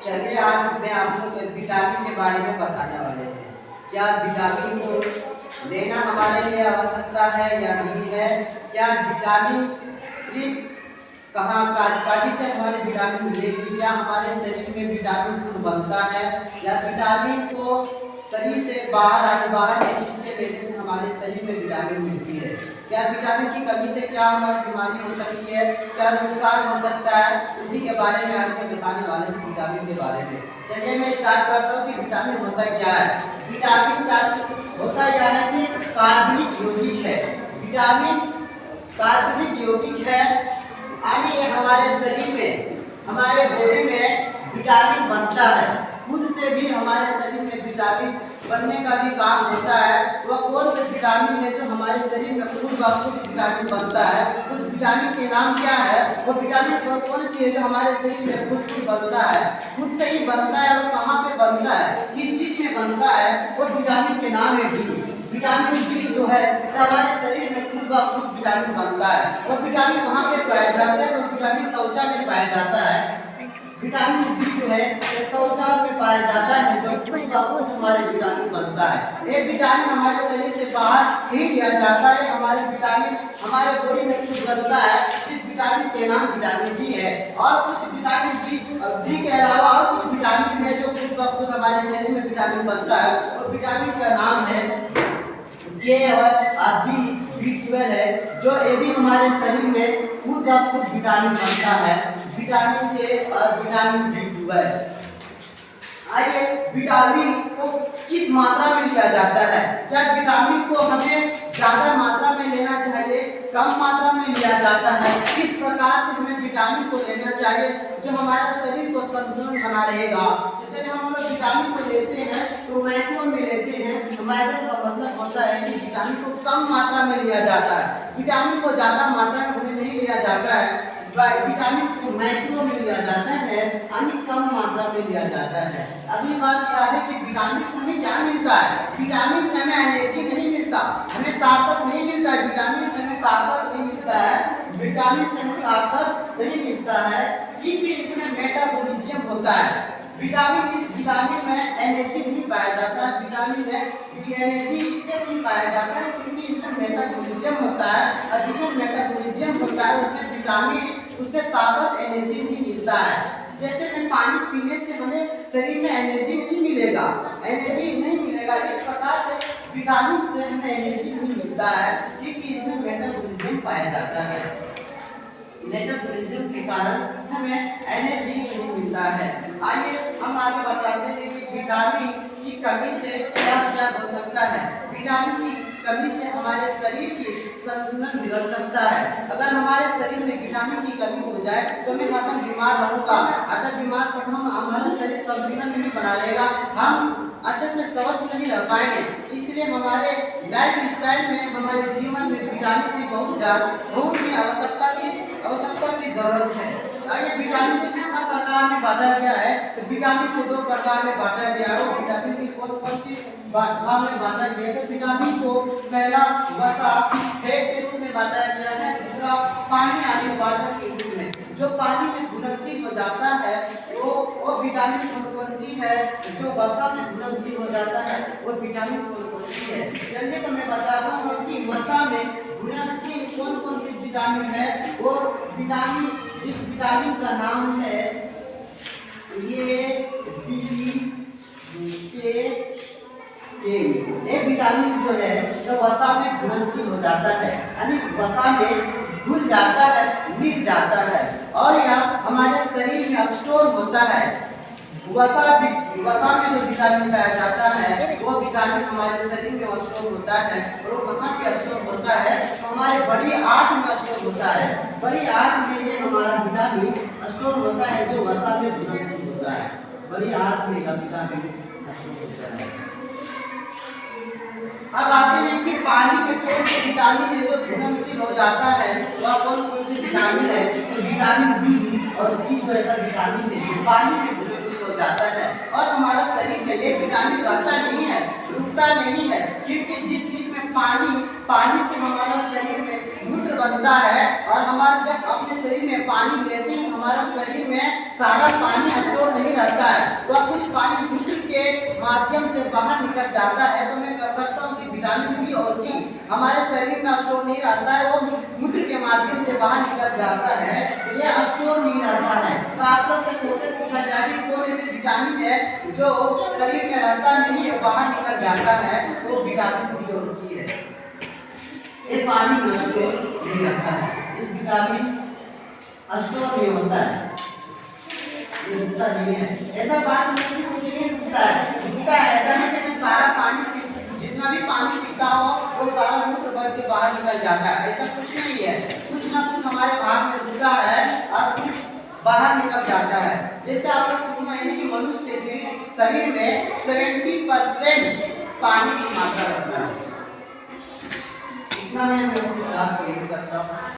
चलिए आज मैं आपको विटामिन के बारे में बताने वाले हैं। क्या विटामिन को लेना हमारे लिए आवश्यकता है या नहीं है? क्या विटामिन सिर्फ कहाँ काजी से हमारे विटामिन मिलेगी? क्या हमारे शरीर में विटामिन खुद बनता है या विटामिन को शरीर से बाहर की चीज से लेने से हमारे शरीर में विटामिन मिलती है? क्या विटामिन की कमी से क्या हमारी बीमारी हो सकती है? क्या नुकसान हो सकता है? इसी के बारे में आज मैं बताने वाले हूँ, विटामिन के बारे में। चलिए मैं स्टार्ट करता हूँ कि विटामिन होता क्या है। विटामिन का होता यह है कि कार्बनिक यौगिक है। विटामिन कार्बनिक यौगिक है, यानी ये हमारे शरीर में, हमारे बॉडी में विटामिन बनता है। खुद से भी हमारे शरीर में विटामिन बनने का भी काम होता है। वह कौन से विटामिन है जो हमारे शरीर में खुद ब खुद विटामिन बनता है? उस विटामिन के नाम क्या है? वो विटामिन कौन सी है जो हमारे शरीर में खुद बनता है? खुद से ही बनता है। वो कहाँ पे बनता है, किस चीज में बनता है? वो विटामिन के नाम है डी। विटामिन डी जो है हमारे शरीर में खुद ब खुद विटामिन बनता है। और विटामिन कहाँ पे पाया जाता है? तो विटामिन त्वचा में पाया जाता है। विटामिन डी जो है त्वचा में पाया जाता है, जो खुद ब खुद हमारे विटामिन बनता है। ये विटामिन हमारे शरीर से बाहर ही लिया जाता है। हमारे विटामिन हमारे बॉडी में खुद बनता है। इस विटामिन के नाम विटामिन डी है। और कुछ विटामिन डी के अलावा और कुछ विटामिन है जो खुद ब खुद हमारे शरीर में विटामिन बनता है। और विटामिन का नाम है के और B12 है, जो ये भी हमारे शरीर में खुद ब खुद विटामिन बनता है। विटामिन के और विटामिन B12। आइए विटामिन को किस मात्रा में लिया जाता है? क्या विटामिन को हमें ज्यादा मात्रा में लेना चाहिए, कम मात्रा में लिया जाता है? किस प्रकार से हमें विटामिन को लेना चाहिए जो हमारे शरीर को संतुलन बना रहेगा? चलिए हम लोग विटामिन को लेते हैं तो माइक्रो में लेते हैं। माइक्रो का मतलब होता है कि विटामिन को कम मात्रा में लिया जाता है। विटामिन को ज्यादा मात्रा में हमें नहीं लिया जाता है। विटामिन को माइक्रो में लिया जाता है, यानी कम मात्रा में लिया जाता है। अगली बात क्या है कि विटामिन से हमें क्या मिलता है? विटामिन से हमें एनर्जी नहीं मिलता, हमें ताकत नहीं मिलता है। विटामिन से हमें ताकत नहीं मिलता है। विटामिन से हमें ताकत नहीं मिलता है क्योंकि इसमें मेटाबॉलिज्म होता है। इस विटामिन में एनर्जी नहीं पाया जाता। विटामिन में एनर्जी इसलिए नहीं पाया जाता है क्योंकि इसमें मेटाबॉलिज्म होता है। और जिसमें मेटाबॉलिज्म होता है उसमें विटामिन, उससे ताकत, एनर्जी नहीं मिलता है। जैसे में पानी पीने से हमें शरीर में एनर्जी नहीं मिलेगा, इस प्रकार से विटामिन से हमें एनर्जी नहीं मिलता है क्योंकि इसमें मेटाबॉलिज्म पाया जाता है। मेटाबॉलिज्म के कारण हमें एनर्जी नहीं मिलता है। आइए हम आगे बताते हैं कि विटामिन की कमी से क्या क्या हो सकता है। विटामिन की कमी से हमारे शरीर की संतुलन बिगड़ सकता है। अगर हमारे शरीर में विटामिन की कमी हो जाए तो मैं हरदम बीमार रहूँगा। अगर बीमार तो हमारा शरीर संतुलन नहीं बना रहेगा, हम अच्छे से स्वस्थ नहीं रह पाएंगे। इसलिए हमारे लाइफ स्टाइल में, हमारे जीवन में विटामिन की बहुत ही आवश्यकता की जरूरत है। आइए विटामिन को कितना प्रकार में बांटा गया है? तो विटामिन को दो प्रकार में बांटा गया है। विटामिन की कौन सी भाग में बांटा गया है? तो विटामिन को पहला वसा फैट के रूप में बांटा गया है, दूसरा पानी यानी वाटर के रूप में। जो पानी में घुलनशील हो जाता है वो विटामिन कौन सी है? जो वसा में घुलनशील हो जाता है वो विटामिन कौन सी है? चलिए तो मैं बताता हूँ कि वसा में घुलनशील कौन सी विटामिन है। वो विटामिन, जिस विटामिन का नाम है ये विटामिन जो है सब वसा में घुलनशील हो जाता है, यानी वसा में घुल जाता है, मिल जाता है और यह हमारे शरीर में स्टोर होता है। वसा में जो विटामिन पाया जाता है वो विटामिन हमारे शरीर में स्टोर होता है। और वो कहाँ पे स्टोर होता है? तो हमारे बड़ी आंत में स्टोर होता है। बड़ी आंत में ये हमारा विटामिन स्टोर होता है जो वसा में घुलनशील होता है। बड़ी आंत में यह विटामिन स्टोर होता है। अब आते हैं कि पानी में कौन से विटामिन है जो घुलनशील हो जाता है, वह कौन सी विटामिन है? तो विटामिन बी और सी जो ऐसा विटामिन है जो पानी में घुलनशील हो जाता है। और हमारा शरीर में ये विटामिन रहता नहीं है, रुकता नहीं है, क्योंकि जिस चीज में पानी से हमारा शरीर में मूत्र बनता है और हमारे जब अपने शरीर में पानी लेते हैं हमारा शरीर में सारा पानी स्टोर नहीं नहीं रहता है, वह कुछ पानी मूत्र के माध्यम से बाहर निकल जाता है। तो मैं कह सकता हूँ कि विटामिन बी और सी हमारे शरीर में स्टोर नहीं रहता है, वो मूत्र के माध्यम से बाहर निकल जाता है, ये स्टोर नहीं रहता है। तो आप लोग से क्वेश्चन पूछा जाए कि कौन ऐसे विटामिन है जो शरीर में रहता नहीं है, बाहर निकल जाता है, वो विटामिन बी और सी है। ये पानी में स्टोर नहीं रहता है, इस विटामिन स्टोर नहीं होता है, ये रुकता नहीं है। ऐसा बात नहीं कि कुछ नहीं रुकता है, ऐसा नहीं कि मैं सारा पानी जितना भी पानी पीता हूँ वो सारा मूत्र भर के बाहर निकल जाता है, ऐसा कुछ नहीं है। कुछ ना कुछ हमारे भाग में रुकता है और कुछ बाहर निकल जाता है। जैसे आप लोग सुन रहे हैं कि मनुष्य के शरीर में 70% पानी की मात्रा रहता है। इतना मैं क्लास में करता हूँ।